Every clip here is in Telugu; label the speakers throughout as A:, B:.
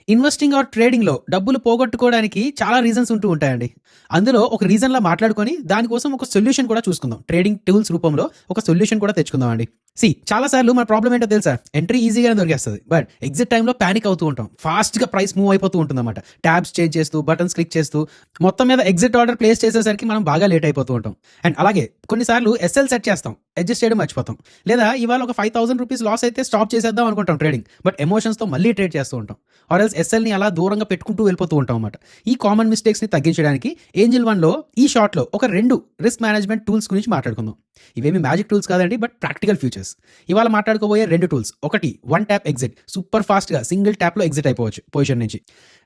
A: ఇన్వెస్టింగ్ ఆర్ ట్రేడింగ్‌లో డబ్బులు పోగొట్టుకోవడానికి చాలా రీజన్స్ ఉంటూ ఉంటాయండి. అందులో ఒక రీజన్‌లా మాట్లాడుకొని దానికోసం ఒక సొల్యూషన్ కూడా చూసుకుందాం. ట్రేడింగ్ టూల్స్ రూపంలో ఒక సొల్యూషన్ కూడా తెచ్చుకుందామండి. చాలా సార్లు మన ప్రాబ్లమ్ ఏంటో తెలుసా? ఎంట్రీ ఈజీగానే దొరికేస్తది. బట్ ఎగ్జిట్ టైమ్‌లో పానిక్ అవుతూ ఉంటాం. ఫాస్ట్‌గా ప్రైస్ మూవ్ అయిపోతూ ఉంటుందన్నమాట. ట్యాబ్స్ చేంజ్ చేస్తూ, బటన్స్ క్లిక్ చేస్తూ, మొత్తం మీద ఎగ్జిట్ ఆర్డర్ ప్లేస్ చేసేసరికి మనం బాగా లేట్ అయిపోతూ ఉంటాం. అండ్ అలాగే కొన్నిసార్లు ఎస్ఎల్ సెట్ చేస్తాం. అడ్జస్ట్ చేయడం మర్చిపోతాం. లేదా ఇవాళ ఒక ₹5,000 లాస్ అయితే స్టాప్ చేసేద్దాం అనుకుంటాం ట్రేడింగ్. బట్ ఎమోషన్స్‌తో మళ్ళీ ట్రేడ్ చేస్తూ ఉంటాం. ఆర్ ఎల్స్ ఎస్ఎల్‌ని అలా దూరంగా పెట్టుకుంటూ వెళ్ళిపోతూ ఉంటాం అన్నమాట. ఈ కామన్ మిస్టేక్స్‌ని తగ్గించడానికి ఏంజిల్ వన్‌లో ఈ షార్ట్‌లో ఒక 2 రిస్క్ మేనేజ్మెంట్ టూల్స్ గురించి మాట్లాడుకుందాం. ఇవేమి మ్యాజిక్ టూల్స్ కాదండి, బట్ ప్రాక్టికల్ ఫ్యూచర్స్. ఇవాళ మాట్లాడుకోబోయే 2 టూల్స్. ఒకటి వన్ ట్యాప్ ఎగ్జిట్, సూపర్ ఫాస్ట్‌గా సింగిల్ ట్యాప్‌లో ఎగ్జిట్ అయిపోవచ్చు పొజిషన్ నుంచి.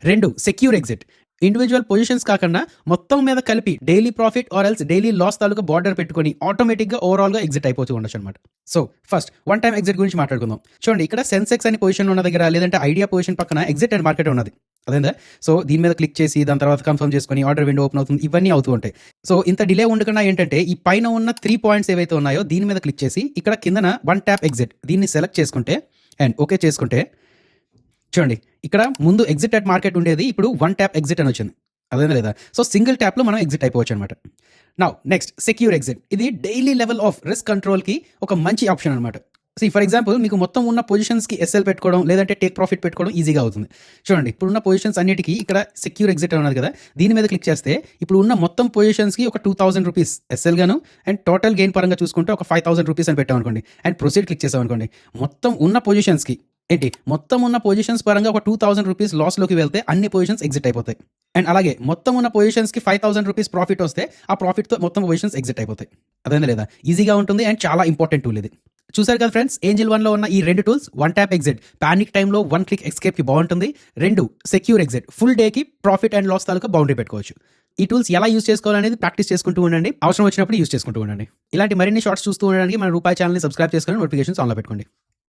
A: 2 సెక్యూర్ ఎగ్జిట్. ఇండివిజువల్ పొజిషన్స్ కాకుండా మొత్తం మీద కలిపి daily profit or else daily loss తాలూకా బార్డర్ పెట్టుకొని ఆటోమేటిక్‌గా ఓవరాల్‌గా ఎగ్జిట్ అయిపోతూ ఉండొచ్చు అనమాట. So first one time exit గురించి మాట్లాడుకుందాం. చూడండి, ఇక్కడ సెన్సెక్స్ అని పొజిషన్ ఉన్న దగ్గర, లేదంటే ఐడియా పొజిషన్ పక్కన ఎగ్జిట్ అండ్ మార్కెట్ ఉన్నది. అదేందా? సో దీని మీద క్లిక్ చేసి దాని తర్వాత కన్ఫర్మ్ చేసుకొని ఆర్డర్ విండో ఓపెన్ అవుతుంది. ఇవన్నీ అవుతూ ఉంటాయి. సో ఇంత డిలే ఉండకుండా ఏంటంటే ఈ పైన ఉన్న 3 పాయింట్స్ ఏవైతే ఉన్నాయో దీని మీద క్లిక్ చేసి ఇక్కడ కిందన వన్ ట్యాప్ ఎగ్జిట్ దీన్ని సెలెక్ట్ చేసుకుంటే అండ్ ఓకే చేసుకుంటే, చూడండి ఇక్కడ ముందు ఎగ్జిట్ అట్ మార్కెట్ ఉండేది, ఇప్పుడు వన్ ట్యాప్ ఎగ్జిట్ అని వచ్చింది. అదేనా లేదా? సో సింగిల్ ట్యాప్లో మనం ఎగ్జిట్ అయిపోవచ్చు అనమాట. Now next secure exit. ఇది డైలీ లెవెల్ ఆఫ్ రిస్క్ కంట్రోల్కి ఒక మంచి ఆప్షన్ అనమాట. ఫర్ ఎగ్జాంపుల్ మీకు మొత్తం ఉన్న పొజిషన్స్కి ఎస్ఎల్ పెట్టుకోవడం, లేదంటే టేక్ ప్రాఫిట్ పెట్టుకోవడం ఈజీగా అవుతుంది. చూడండి, ఇప్పుడున్న పొజిషన్స్ అన్నిటికీ ఇక్కడ సెక్యూర్ ఎగ్జిట్ ఉన్నది కదా, దీని మీద క్లిక్ చేస్తే ఇప్పుడు ఉన్న మొత్తం పొజిషన్స్కి ఒక ₹2,000 ఎస్ఎల్ గాను అండ్ టోటల్ గెయిన్ పరంగా చూసుకుంటే ఒక ₹5,000 అని పెట్టాం అనుకోండి. అండ్ ప్రొసీడ్ క్లిక్ చేసాం అనుకోండి, మొత్తం ఉన్న పొజిషన్స్కి మొత్తం ఉన్న పొజిషన్స్ పరంగా ఒక ₹2,000 లాస్లోకి వెళ్తే అన్ని పొజిషన్స్ ఎగ్జిట్ అయిపోతాయి. అండ్ అలాగే మొత్తం ఉన్న పొజిషన్స్కి ₹5,000 ప్రాఫిట్ వస్తే ఆ ప్రాఫిట్తో మొత్తం పొజిషన్స్ ఎగ్జిట్ అయిపోతాయి. అదేనా లేదా? ఈజీగా ఉంటుంది అండ్ చాలా ఇంపార్టెంట్ టూల్ ఇది. చూసారు కదా ఫ్రెండ్స్, ఏంజిల్ వన్లో ఉన్న ఈ 2 tools. One tap exit panic టైంలో వన్ క్లిక్ ఎస్కేప్కి బాగుంటుంది. 2 సెక్యూర్ ఎగ్జిట్ ఫుల్ డేకి ప్రాఫిట్ అండ్ లాస్ తాలూకా బౌండరీ పెట్టుకోవచ్చు. ఈ టూల్స్ ఎలా యూస్ చేసుకోవాలనేది ప్రాక్టీస్ చేసుకుంటూ ఉండండి. అవసరం వచ్చినప్పుడు యూస్ చేసుకుంటూ ఉండండి. ఇలాంటి మరిన్ని షార్ట్స్ చూస్తూ ఉండడానికి మన రూపాయి ఛానల్ని సబ్స్క్రైబ్ చేసుకొని నోటిఫికేషన్స్ ఆన్లో పెట్టుకోండి.